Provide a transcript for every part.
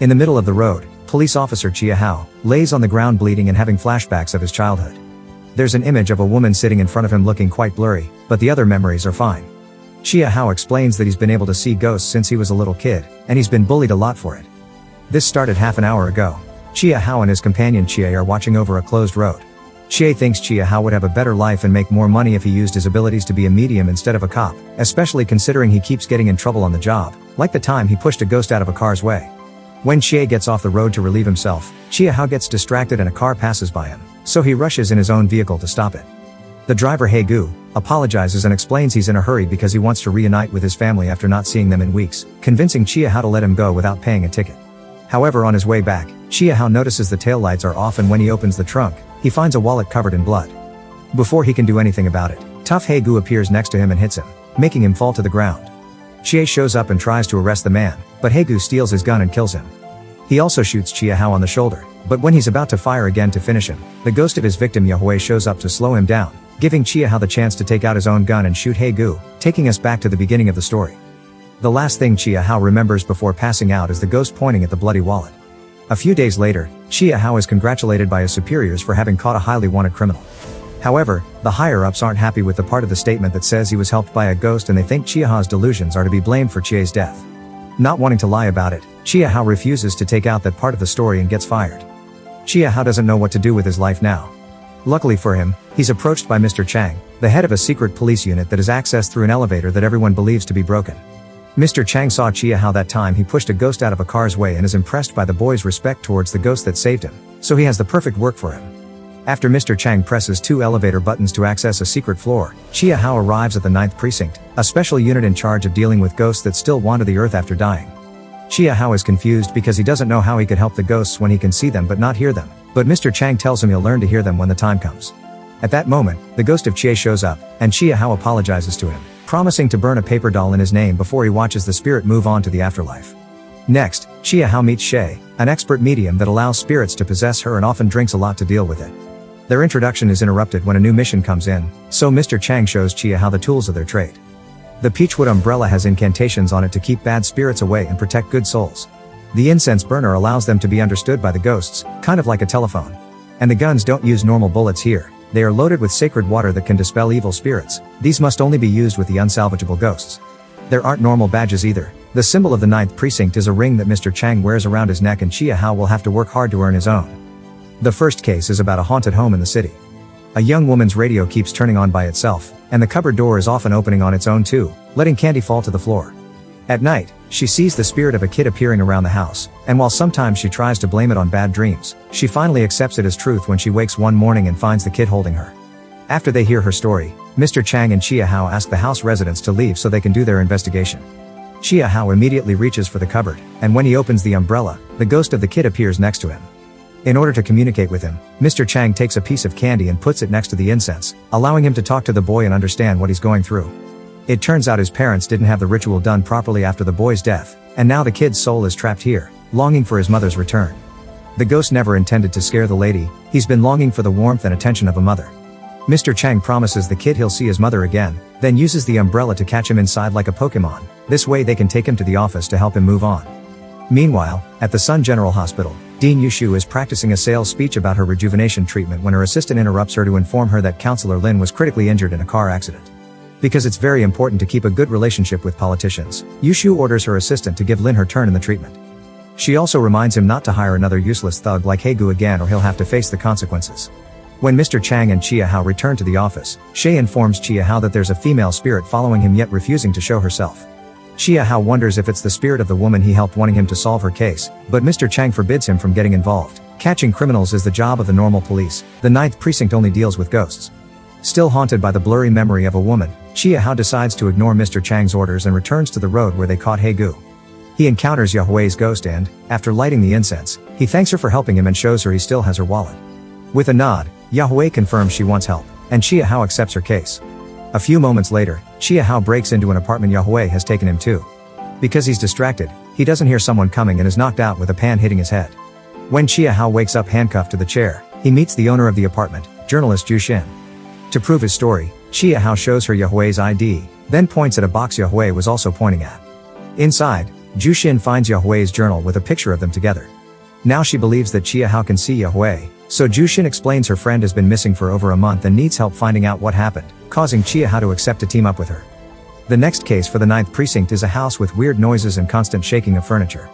In the middle of the road, police officer Chia Hao lays on the ground bleeding and having flashbacks of his childhood. There's an image of a woman sitting in front of him looking quite blurry, but the other memories are fine. Chia Hao explains that he's been able to see ghosts since he was a little kid, and he's been bullied a lot for it. This started half an hour ago. Chia Hao and his companion Chia are watching over a closed road. Chia thinks Chia Hao would have a better life and make more money if he used his abilities to be a medium instead of a cop, especially considering he keeps getting in trouble on the job, like the time he pushed a ghost out of a car's way. When Chia gets off the road to relieve himself, Chia Hao gets distracted and a car passes by him, so he rushes in his own vehicle to stop it. The driver He Gu apologizes and explains he's in a hurry because he wants to reunite with his family after not seeing them in weeks, convincing Chia Hao to let him go without paying a ticket. However, on his way back, Chia Hao notices the taillights are off, and when he opens the trunk, he finds a wallet covered in blood. Before he can do anything about it, tough He Gu appears next to him and hits him, making him fall to the ground. Chia shows up and tries to arrest the man, but He Gu steals his gun and kills him. He also shoots Chia Hao on the shoulder, but when he's about to fire again to finish him, the ghost of his victim Yahweh shows up to slow him down, giving Chia Hao the chance to take out his own gun and shoot He Gu, taking us back to the beginning of the story. The last thing Chia Hao remembers before passing out is the ghost pointing at the bloody wallet. A few days later, Chia Hao is congratulated by his superiors for having caught a highly wanted criminal. However, the higher-ups aren't happy with the part of the statement that says he was helped by a ghost, and they think Chia Hao's delusions are to be blamed for Chia's death. Not wanting to lie about it, Chia Hao refuses to take out that part of the story and gets fired. Chia Hao doesn't know what to do with his life now. Luckily for him, he's approached by Mr. Chang, the head of a secret police unit that is accessed through an elevator that everyone believes to be broken. Mr. Chang saw Chia Hao that time he pushed a ghost out of a car's way and is impressed by the boy's respect towards the ghost that saved him, so he has the perfect work for him. After Mr. Chang presses 2 elevator buttons to access a secret floor, Chia Hao arrives at the 9th Precinct, a special unit in charge of dealing with ghosts that still wander the earth after dying. Chia Hao is confused because he doesn't know how he could help the ghosts when he can see them but not hear them, but Mr. Chang tells him he'll learn to hear them when the time comes. At that moment, the ghost of Chia shows up, and Chia Hao apologizes to him, promising to burn a paper doll in his name before he watches the spirit move on to the afterlife. Next, Chia Hao meets Shay, an expert medium that allows spirits to possess her and often drinks a lot to deal with it. Their introduction is interrupted when a new mission comes in, so Mr. Chang shows Chia Hao the tools of their trade. The peachwood umbrella has incantations on it to keep bad spirits away and protect good souls. The incense burner allows them to be understood by the ghosts, kind of like a telephone. And the guns don't use normal bullets here, they are loaded with sacred water that can dispel evil spirits. These must only be used with the unsalvageable ghosts. There aren't normal badges either. The symbol of the 9th Precinct is a ring that Mr. Chang wears around his neck, and Chia Hao will have to work hard to earn his own. The first case is about a haunted home in the city. A young woman's radio keeps turning on by itself, and the cupboard door is often opening on its own too, letting candy fall to the floor. At night, she sees the spirit of a kid appearing around the house, and while sometimes she tries to blame it on bad dreams, she finally accepts it as truth when she wakes one morning and finds the kid holding her. After they hear her story, Mr. Chang and Chia Hao ask the house residents to leave so they can do their investigation. Chia Hao immediately reaches for the cupboard, and when he opens the umbrella, the ghost of the kid appears next to him. In order to communicate with him, Mr. Chang takes a piece of candy and puts it next to the incense, allowing him to talk to the boy and understand what he's going through. It turns out his parents didn't have the ritual done properly after the boy's death, and now the kid's soul is trapped here, longing for his mother's return. The ghost never intended to scare the lady, he's been longing for the warmth and attention of a mother. Mr. Chang promises the kid he'll see his mother again, then uses the umbrella to catch him inside like a Pokemon. This way they can take him to the office to help him move on. Meanwhile, at the Sun General Hospital, Dean Yushu is practicing a sales speech about her rejuvenation treatment when her assistant interrupts her to inform her that Counselor Lin was critically injured in a car accident. Because it's very important to keep a good relationship with politicians, Yushu orders her assistant to give Lin her turn in the treatment. She also reminds him not to hire another useless thug like He Gu again, or he'll have to face the consequences. When Mr. Chang and Chia Hao return to the office, Shay informs Chia Hao that there's a female spirit following him yet refusing to show herself. Chia Hao wonders if it's the spirit of the woman he helped, wanting him to solve her case, but Mr. Chang forbids him from getting involved. Catching criminals is the job of the normal police. The 9th Precinct only deals with ghosts. Still haunted by the blurry memory of a woman, Chia Hao decides to ignore Mr. Chang's orders and returns to the road where they caught He Gu. He encounters Yahweh's ghost and, after lighting the incense, he thanks her for helping him and shows her he still has her wallet. With a nod, Yahweh confirms she wants help, and Chia Hao accepts her case. A few moments later, Chia Hao breaks into an apartment Yahweh has taken him to. Because he's distracted, he doesn't hear someone coming and is knocked out with a pan hitting his head. When Chia Hao wakes up handcuffed to the chair, he meets the owner of the apartment, journalist Ju Xin. To prove his story, Chia Hao shows her Yahweh's ID, then points at a box Yahweh was also pointing at. Inside, Jushin finds Yahui's journal with a picture of them together. Now she believes that Chia Hao can see Yahui, so Jushin explains her friend has been missing for over a month and needs help finding out what happened, causing Chia Hao to accept to team up with her. The next case for the 9th precinct is a house with weird noises and constant shaking of furniture.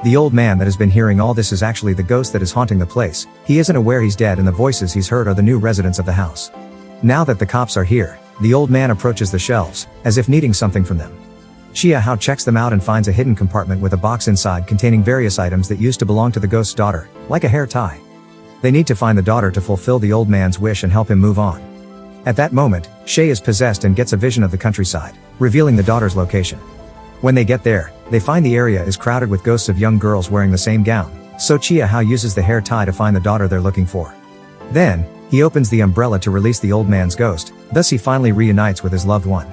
The old man that has been hearing all this is actually the ghost that is haunting the place. He isn't aware he's dead and the voices he's heard are the new residents of the house. Now that the cops are here, the old man approaches the shelves, as if needing something from them. Chia Hao checks them out and finds a hidden compartment with a box inside containing various items that used to belong to the ghost's daughter, like a hair tie. They need to find the daughter to fulfill the old man's wish and help him move on. At that moment, Shay is possessed and gets a vision of the countryside, revealing the daughter's location. When they get there, they find the area is crowded with ghosts of young girls wearing the same gown, so Chia Hao uses the hair tie to find the daughter they're looking for. Then, he opens the umbrella to release the old man's ghost, thus he finally reunites with his loved one.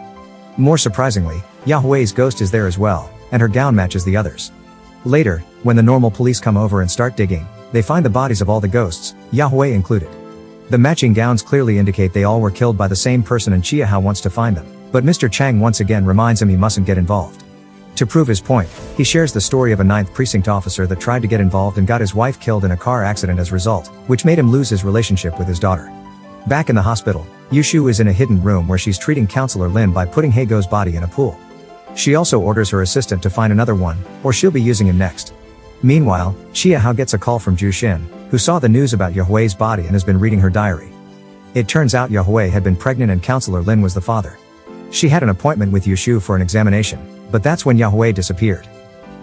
More surprisingly, Yahui's ghost is there as well, and her gown matches the others. Later, when the normal police come over and start digging, they find the bodies of all the ghosts, Yahui included. The matching gowns clearly indicate they all were killed by the same person and Chia Hao wants to find them, but Mr. Chang once again reminds him he mustn't get involved. To prove his point, he shares the story of a 9th precinct officer that tried to get involved and got his wife killed in a car accident as a result, which made him lose his relationship with his daughter. Back in the hospital, Yushu is in a hidden room where she's treating Counselor Lin by putting Heigo's body in a pool. She also orders her assistant to find another one, or she'll be using him next. Meanwhile, Chia Hao gets a call from Jushin, who saw the news about Yahui's body and has been reading her diary. It turns out Yahui had been pregnant and Counselor Lin was the father. She had an appointment with Yushu for an examination, but that's when Yahui disappeared.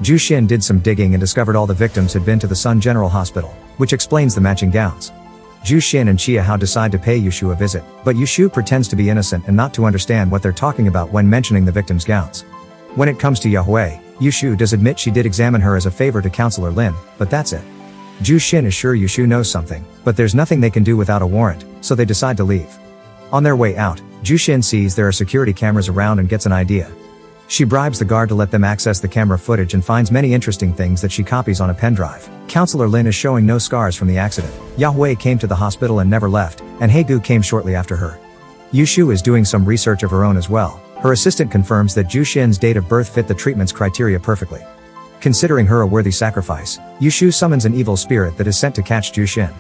Jushin did some digging and discovered all the victims had been to the Sun General Hospital, which explains the matching gowns. Jushin and Chia Hao decide to pay Yushu a visit, but Yushu pretends to be innocent and not to understand what they're talking about when mentioning the victims' gowns. When it comes to Yahui, Yushu does admit she did examine her as a favor to Counselor Lin, but that's it. Jushin is sure Yushu knows something, but there's nothing they can do without a warrant, so they decide to leave. On their way out, Jushin sees there are security cameras around and gets an idea. She bribes the guard to let them access the camera footage and finds many interesting things that she copies on a pen drive. Counselor Lin is showing no scars from the accident. Yahui came to the hospital and never left, and Heigu came shortly after her. Yushu is doing some research of her own as well. Her assistant confirms that Jushin's date of birth fit the treatment's criteria perfectly. Considering her a worthy sacrifice, Yushu summons an evil spirit that is sent to catch Jushin.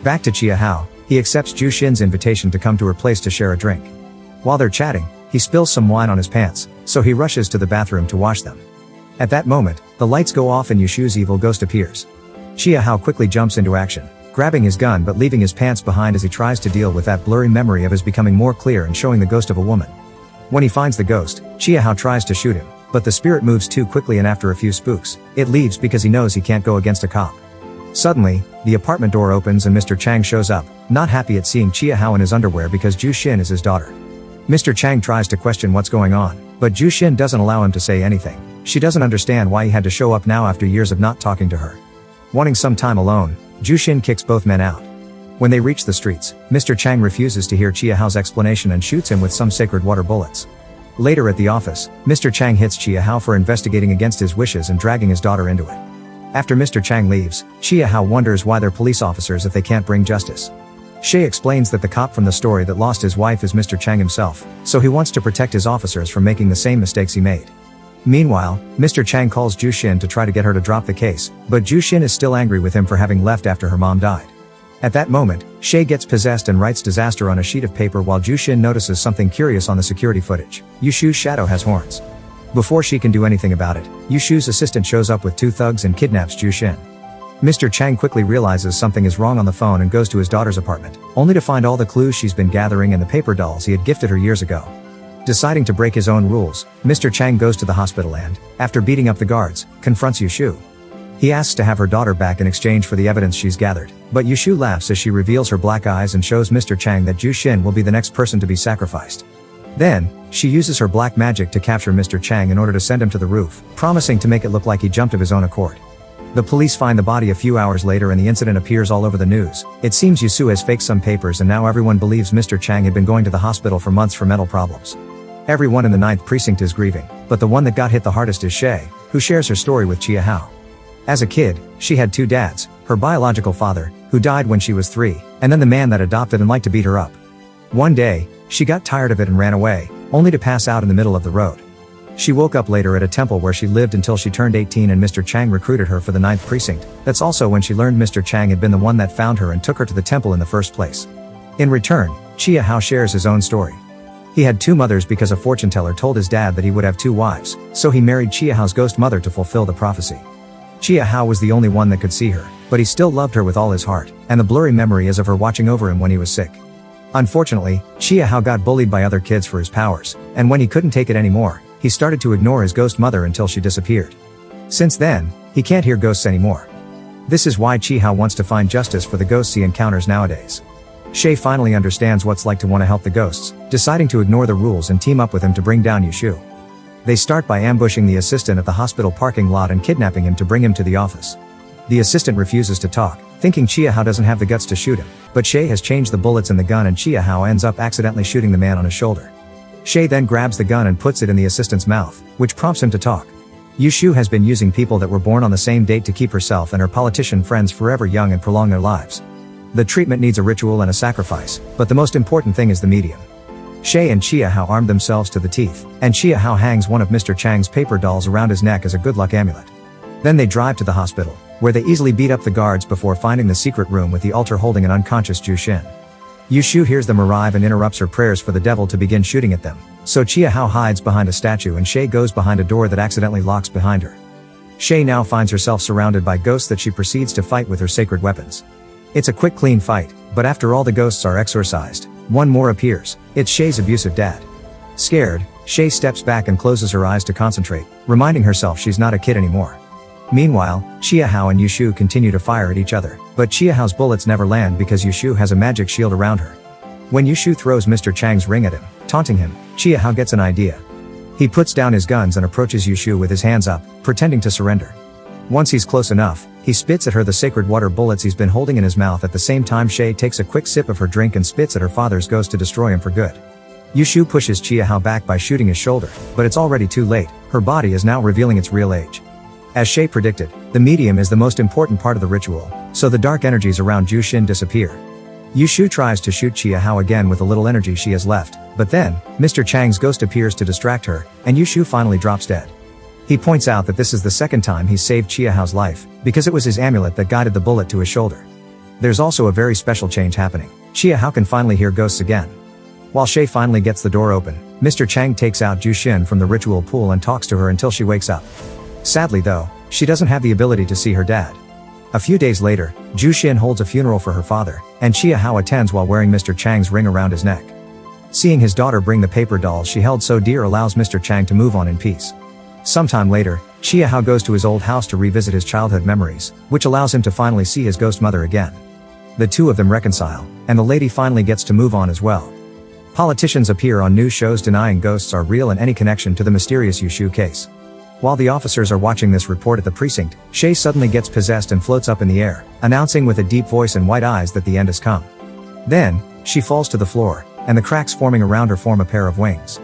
Back to Chia Hao, he accepts Jushin's invitation to come to her place to share a drink. While they're chatting, he spills some wine on his pants, so he rushes to the bathroom to wash them. At that moment, the lights go off and Yushu's evil ghost appears. Chia Hao quickly jumps into action, grabbing his gun but leaving his pants behind as he tries to deal with that blurry memory of his becoming more clear and showing the ghost of a woman. When he finds the ghost, Chia Hao tries to shoot him, but the spirit moves too quickly and after a few spooks, it leaves because he knows he can't go against a cop. Suddenly, the apartment door opens and Mr. Chang shows up, not happy at seeing Chia Hao in his underwear because Jushin is his daughter. Mr. Chang tries to question what's going on, but Jushin doesn't allow him to say anything. She doesn't understand why he had to show up now after years of not talking to her. Wanting some time alone, Jushin kicks both men out. When they reach the streets, Mr. Chang refuses to hear Chia Hao's explanation and shoots him with some sacred water bullets. Later at the office, Mr. Chang hits Chia Hao for investigating against his wishes and dragging his daughter into it. After Mr. Chang leaves, Chia Hao wonders why they're police officers if they can't bring justice. Shay explains that the cop from the story that lost his wife is Mr. Chang himself, so he wants to protect his officers from making the same mistakes he made. Meanwhile, Mr. Chang calls Jushin to try to get her to drop the case, but Jushin is still angry with him for having left after her mom died. At that moment, Shay gets possessed and writes disaster on a sheet of paper while Jushin notices something curious on the security footage. Yushu's shadow has horns. Before she can do anything about it, Yushu's assistant shows up with two thugs and kidnaps Jushin. Mr. Chang quickly realizes something is wrong on the phone and goes to his daughter's apartment, only to find all the clues she's been gathering and the paper dolls he had gifted her years ago. Deciding to break his own rules, Mr. Chang goes to the hospital and, after beating up the guards, confronts Yushu. He asks to have her daughter back in exchange for the evidence she's gathered, but Yushu laughs as she reveals her black eyes and shows Mr. Chang that Jushin will be the next person to be sacrificed. Then, she uses her black magic to capture Mr. Chang in order to send him to the roof, promising to make it look like he jumped of his own accord. The police find the body a few hours later and the incident appears all over the news. It seems Yushu has faked some papers and now everyone believes Mr. Chang had been going to the hospital for months for mental problems. Everyone in the 9th precinct is grieving, but the one that got hit the hardest is Shay, who shares her story with Chia Hao. As a kid, she had two dads, her biological father, who died when she was 3, and then the man that adopted and liked to beat her up. One day, she got tired of it and ran away, only to pass out in the middle of the road. She woke up later at a temple where she lived until she turned 18 and Mr. Chang recruited her for the 9th precinct. That's also when she learned Mr. Chang had been the one that found her and took her to the temple in the first place. In return, Chia Hao shares his own story. He had 2 mothers because a fortune teller told his dad that he would have 2 wives, so he married Chia Hao's ghost mother to fulfill the prophecy. Chia Hao was the only one that could see her, but he still loved her with all his heart, and the blurry memory is of her watching over him when he was sick. Unfortunately, Chia Hao got bullied by other kids for his powers, and when he couldn't take it anymore, he started to ignore his ghost mother until she disappeared. Since then, he can't hear ghosts anymore. This is why Chia Hao wants to find justice for the ghosts he encounters nowadays. Shay finally understands what's like to want to help the ghosts, deciding to ignore the rules and team up with him to bring down Yushu. They start by ambushing the assistant at the hospital parking lot and kidnapping him to bring him to the office. The assistant refuses to talk, thinking Chia Hao doesn't have the guts to shoot him, but Shay has changed the bullets in the gun and Chia Hao ends up accidentally shooting the man on his shoulder. Shay then grabs the gun and puts it in the assistant's mouth, which prompts him to talk. Yushu has been using people that were born on the same date to keep herself and her politician friends forever young and prolong their lives. The treatment needs a ritual and a sacrifice, but the most important thing is the medium. Shay and Chia Hao armed themselves to the teeth, and Chia Hao hangs one of Mr. Chang's paper dolls around his neck as a good luck amulet. Then they drive to the hospital, where they easily beat up the guards before finding the secret room with the altar holding an unconscious Ju Xin. Yushu hears them arrive and interrupts her prayers for the devil to begin shooting at them, so Chia Hao hides behind a statue and Shay goes behind a door that accidentally locks behind her. Shay now finds herself surrounded by ghosts that she proceeds to fight with her sacred weapons. It's a quick clean fight, but after all the ghosts are exorcised, one more appears. It's Shay's abusive dad. Scared, Shay steps back and closes her eyes to concentrate, reminding herself she's not a kid anymore. Meanwhile, Chia Hao and Yushu continue to fire at each other, but Chia Hao's bullets never land because Yushu has a magic shield around her. When Yushu throws Mr. Chang's ring at him, taunting him, Chia Hao gets an idea. He puts down his guns and approaches Yushu with his hands up, pretending to surrender. Once he's close enough, he spits at her the sacred water bullets he's been holding in his mouth. At the same time, Shay takes a quick sip of her drink and spits at her father's ghost to destroy him for good. Yushu pushes Chia Hao back by shooting his shoulder, but it's already too late. Her body is now revealing its real age. As Shay predicted, the medium is the most important part of the ritual, so the dark energies around Ju Xin disappear. Yushu tries to shoot Chia Hao again with the little energy she has left, but then, Mr. Chang's ghost appears to distract her, and Yushu finally drops dead. He points out that this is the second time he's saved Chia Hao's life, because it was his amulet that guided the bullet to his shoulder. There's also a very special change happening. Chia Hao can finally hear ghosts again. While Shay finally gets the door open, Mr. Chang takes out Ju Xin from the ritual pool and talks to her until she wakes up. Sadly though, she doesn't have the ability to see her dad. A few days later, Ju Xin holds a funeral for her father, and Chia Hao attends while wearing Mr. Chang's ring around his neck. Seeing his daughter bring the paper dolls she held so dear allows Mr. Chang to move on in peace. Sometime later, Chia Hao goes to his old house to revisit his childhood memories, which allows him to finally see his ghost mother again. The two of them reconcile, and the lady finally gets to move on as well. Politicians appear on news shows denying ghosts are real and any connection to the mysterious Yushu case. While the officers are watching this report at the precinct, Shay suddenly gets possessed and floats up in the air, announcing with a deep voice and white eyes that the end has come. Then, she falls to the floor, and the cracks forming around her form a pair of wings.